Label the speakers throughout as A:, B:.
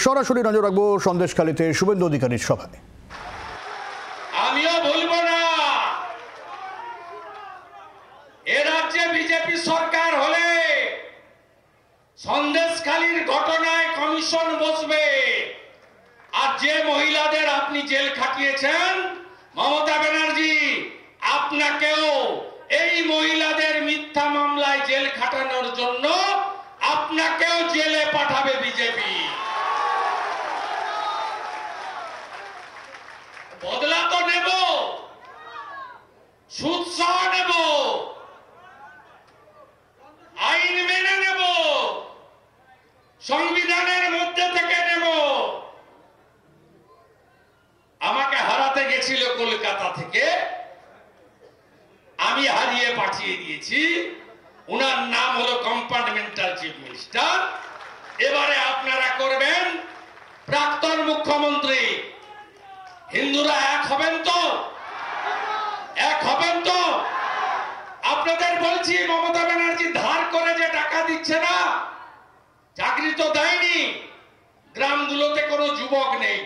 A: সরাসরি নজর রাখবো সন্দেশখালীতে শুভেন্দু অধিকারীর সভায়।
B: আমিও বলবো না এ রাজ্যে বিজেপি সরকার হলে সন্দেশখালীর ঘটনায় কমিশন বসবে, আর যে মহিলাদের আপনি জেল খাটিয়েছেন মমতা ব্যানার্জি, আপনাকেও এই মহিলাদের মিথ্যা মামলায় জেল খাটানোর জন্য আপনাকেও জেলে পাঠাবে বিজেপি। বদলা তো নেব, সুদ সহ নেব, আইন মেনে নেব, সংবিধানের মধ্যে থেকে নেব। আমাকে হারাতে গেছিল কলকাতা থেকে, আমি হারিয়ে পাঠিয়ে দিয়েছি। উনার নাম হলো কম্পার্টমেন্টাল চিফ মিনিস্টার। এবারে আপনারা করবেন প্রাক্তন মুখ্যমন্ত্রী। হিন্দুরা এক হবেন তো? এক হবেন তো? আপনাদের বলছি, মমতা ব্যানার্জি ধার করে যে টাকা দিচ্ছে না, চাকরি তো দেয়নি, গ্রামগুলোতে কোনো যুবক নেই,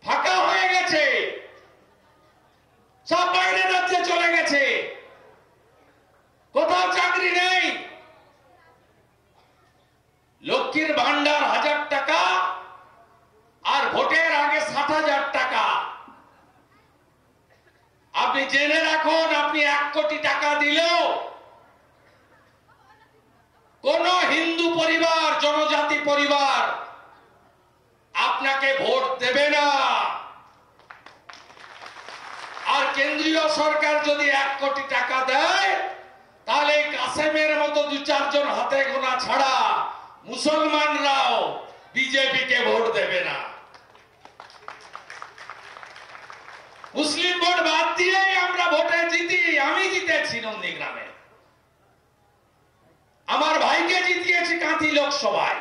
B: ফাঁকা হয়ে গেছে, সব বাইরে রাজ্যে চলে গেছে, কোথাও চাকরি নেই। লক্ষ্মীর ভান্ডার 1000 টাকা আর ভোটের আগে 60,000 টাকা। আপনি জেনে রাখুন, আপনি 1 কোটি টাকা দিলেও কোন হিন্দু পরিবার, জনজাতি পরিবার আপনাকে ভোট দেবে না। আর কেন্দ্রীয় সরকার যদি 1 কোটি টাকা দেয়, তাহলে কাসেমের মতো 2-4 জন হাতে গোনা ছাড়া মুসলমানরাও বিজেপিকে ভোট দেবে না। মুসলিম ভোট বাদ দিয়েই আমরা ভোটে জিতি। আমি জিতেছি নন্দীগ্রামে, আমার ভাইকে জিতিয়েছি কাঁথি লোকসভায়,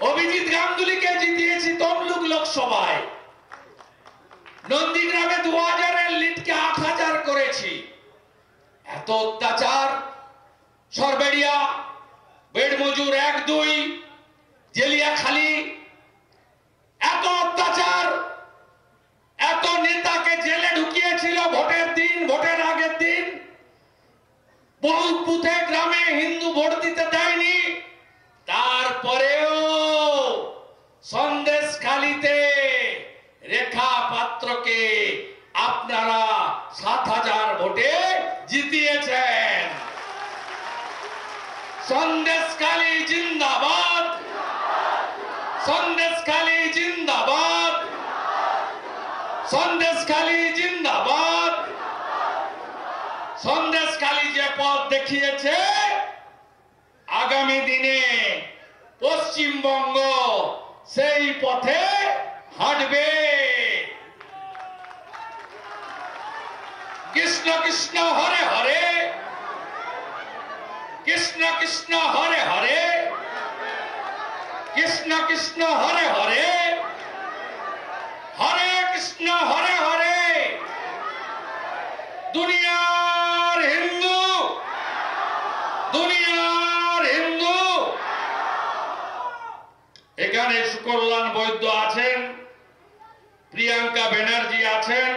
B: অভিজিৎ গাঙ্গুলিকে জিতিয়েছি তমলুক লোকসভায়, নন্দীগ্রামে 2000-এর লিডকে 8000 করেছি। এত অত্যাচার সরবেড়িয়া, বেড়মজুর 1-2, জেলিয়াখালী, এত অত্যাচার, এত নেতাকে জেলে ঢুকিয়েছিল ভোটের দিন, ভোটের আগের দিন। বহু বুথে গ্রামে হিন্দু ভোট দিতে দেয়নি। তারপরেও সন্দেশখালীতে রেখা পাত্রকে আপনারা 7000 ভোটে জিতিয়েছেন। সন্দেশখালী জিন্দাবাদ, সন্দেশখালী জিন্দাবাদ, সন্দেশখালী জিন্দাবাদ। সন্দেশখালী যে পথ দেখিয়েছে, আগামী দিনে পশ্চিমবঙ্গ সেই পথে হাঁটবে। কৃষ্ণ কৃষ্ণ হরে হরে, কৃষ্ণ কৃষ্ণ হরে হরে, কৃষ্ণ কৃষ্ণ হরে হরে, হরে কৃষ্ণ হরে হরে। দুনিয়ার হিন্দু, দুনিয়ার হিন্দু। এখানে সুকল্যাণ বৈদ্য আছেন, প্রিয়াঙ্কা ব্যানার্জি আছেন,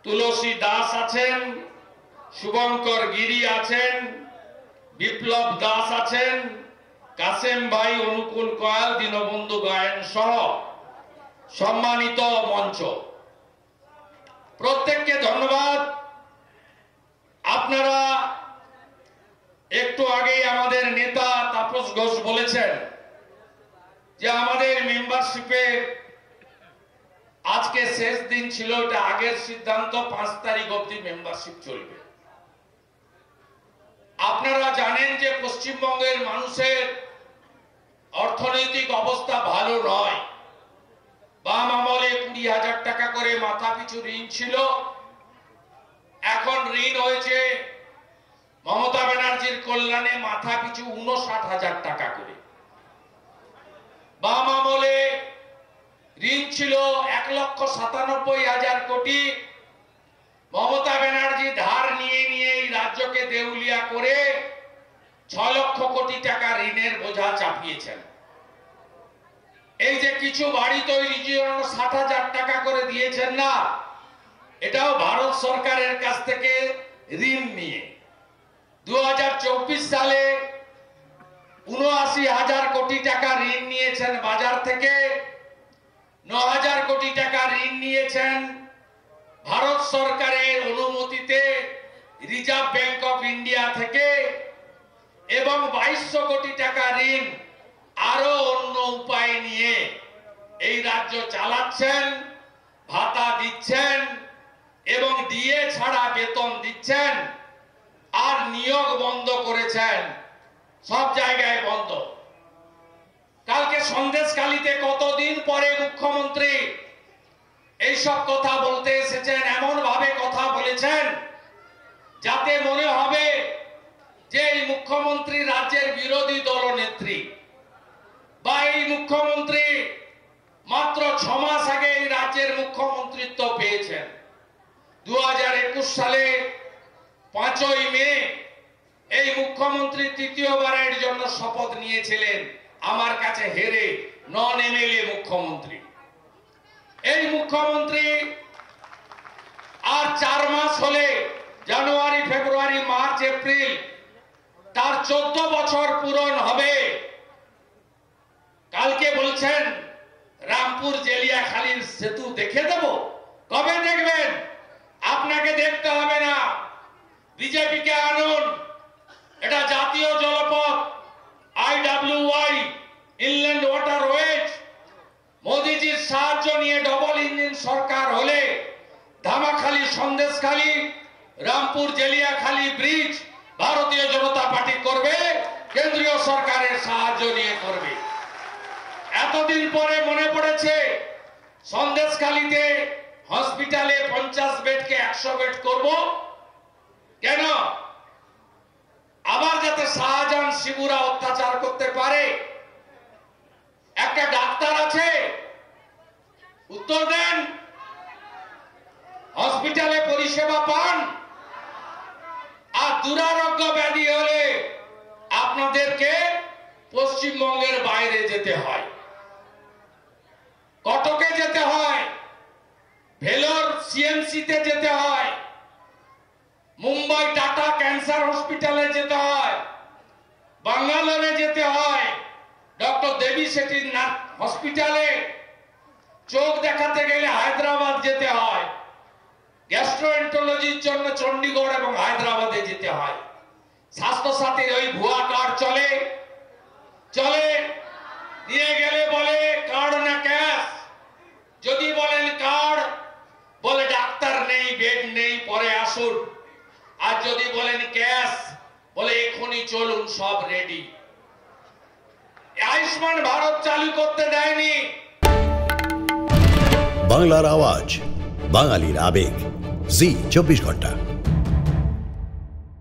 B: তুলসী দাস আছেন, শুভঙ্কর গিরি আছেন, বিপ্লব দাস আছেন, কাসেম ভাই, অনুকূল কয়াল, দীনবন্ধু গায়েন সহ সম্মানিত মঞ্চ, প্রত্যেককে ধন্যবাদ। আপনারা একটু আগেই আমাদের নেতা তাপস ঘোষ বলেছেন যে আমাদের মেম্বারশিপের আজকে শেষ দিন ছিল। এটা আগের সিদ্ধান্ত, 5 তারিখ অবধি মেম্বারশিপ চলবে। আপনারা জানেন যে পশ্চিমবঙ্গের মানুষের অর্থনৈতিক অবস্থা ভালো নয়। বাম আমলে 20,000 টাকা করে মাথা পিছু ঋণ ছিল, এখন ঋণ হয়েছে মমতা ব্যানার্জির কল্যাণে মাথা পিছু 59,000 টাকা করে। বাম আমলে ঋণ ছিল 1,97,000 কোটি। মমতা ব্যানার্জি ধার নিয়ে নিয়ে এই রাজ্যকে দেউলিয়া করে 6 লক্ষ কোটি টাকা ঋণের বোঝা চাপিয়েছেন। এই যে কিছু বাড়ি তৈরির জন্য 60,000 টাকা করে দিয়েছেন না, এটাও ভারত সরকারের কাছ থেকে ঋণ নিয়ে 2024 সালে 79,000 কোটি টাকা ঋণ নিয়েছেন বাজার থেকে, 9,000 কোটি টাকা ঋণ নিয়েছেন ভারত সরকারের অনুমতিতে রিজার্ভ ব্যাংক অফ ইন্ডিয়া থেকে, এবং 2200 কোটি টাকা ঋণ আরো অন্য উপায় নিয়ে এই রাজ্য চালাচ্ছেন, ভাতা দিচ্ছেন এবং ডিএ ছাড়া বেতন দিচ্ছেন, আর নিয়োগ বন্ধ করেছেন, সব জায়গায় বন্ধ। কালকে সন্দেশখালীতে কতদিন পরে মুখ্যমন্ত্রী এইসব কথা বলতে এসেছেন, এমন ভাবে কথা বলেছেন যাতে মনে হবে যে এই মুখ্যমন্ত্রী রাজ্যের বিরোধী দলনেত্রী, বা এই মুখ্যমন্ত্রী মাত্র 6 মাস আগে এই রাজ্যের মুখ্যমন্ত্রিত্ব পেয়েছেন। 2021 সালে 5ই মে এই মুখ্যমন্ত্রী তৃতীয়বারের জন্য শপথ নিয়েছিলেন, আমার কাছে হেরে, নন এমএলএ মুখ্যমন্ত্রী। এই মুখ্যমন্ত্রী আর 4 মাস হলে, জানুয়ারি, ফেব্রুয়ারি, মার্চ, এপ্রিল, তার 14 বছর পূরণ হবে। কালকে বলছেন রামপুর জেলিয়াখালীর সেতু দেখে দেব। কবে দেখবেন? আপনাকে দেখতে হবে না, বিজেপিকে আনুন। এটা জাতীয় জলপথ, IWY, ইনল্যান্ড ওয়াটারওয়েজ। মোদিজির সাহায্য নিয়ে ডবল ইঞ্জিন সরকার হলে ধামাখালী, সন্দেশখালী, রামপুর জেলিয়াখালী ব্রিজ ভারতীয় জনতা পার্টি করবে, কেন্দ্রীয় সরকারের সাহায্য নিয়ে করবে। এতদিন পরে মনে পড়েছে সন্দেশখালীতে হসপিটালে 50 বেডকে 100 বেড করব। কেন? আবার যাতে শাহজাহান শিবুরা অত্যাচার করতে পারে। একটা ডাক্তার আছে, উত্তর দেন, হসপিটালে পরিষেবা পান? আর দুরারোগ্য ব্যাধি হলে আপনাদেরকে পশ্চিমবঙ্গের বাইরে যেতে হয়, কটকে যেতে হয়, ভেলোর সিএমসিতে যেতে হয়, মুম্বাই টাটা ক্যান্সার হসপিটালে যেতে হয়, বাঙ্গালোরে যেতে হয়, ডক্টর দেবী শেঠির হসপিটালে। চোখ দেখাতে গেলে হায়দ্রাবাদ যেতে হয়, গ্যাস্ট্রোএন্টারোলজির জন্য চণ্ডীগড় এবং হায়দ্রাবাদে যেতে হয়। স্বাস্থ্যসাথীর ওই ভুয়া কার্ড চলে, নিয়ে গেলে বলে কার্ড না ক্যাশ। যদি বলেন কার্ড, বলে ডাক্তার নেই, বেড নেই, পরে আসুন। আর যদি বলেন ক্যাশ, বলে এখনই চলুন, সব রেডি। আয়ুষ্মান ভারত চালু করতে দেয়নি।
C: বাংলার আওয়াজ, বাঙালির আবেগ, জি 24 ঘন্টা।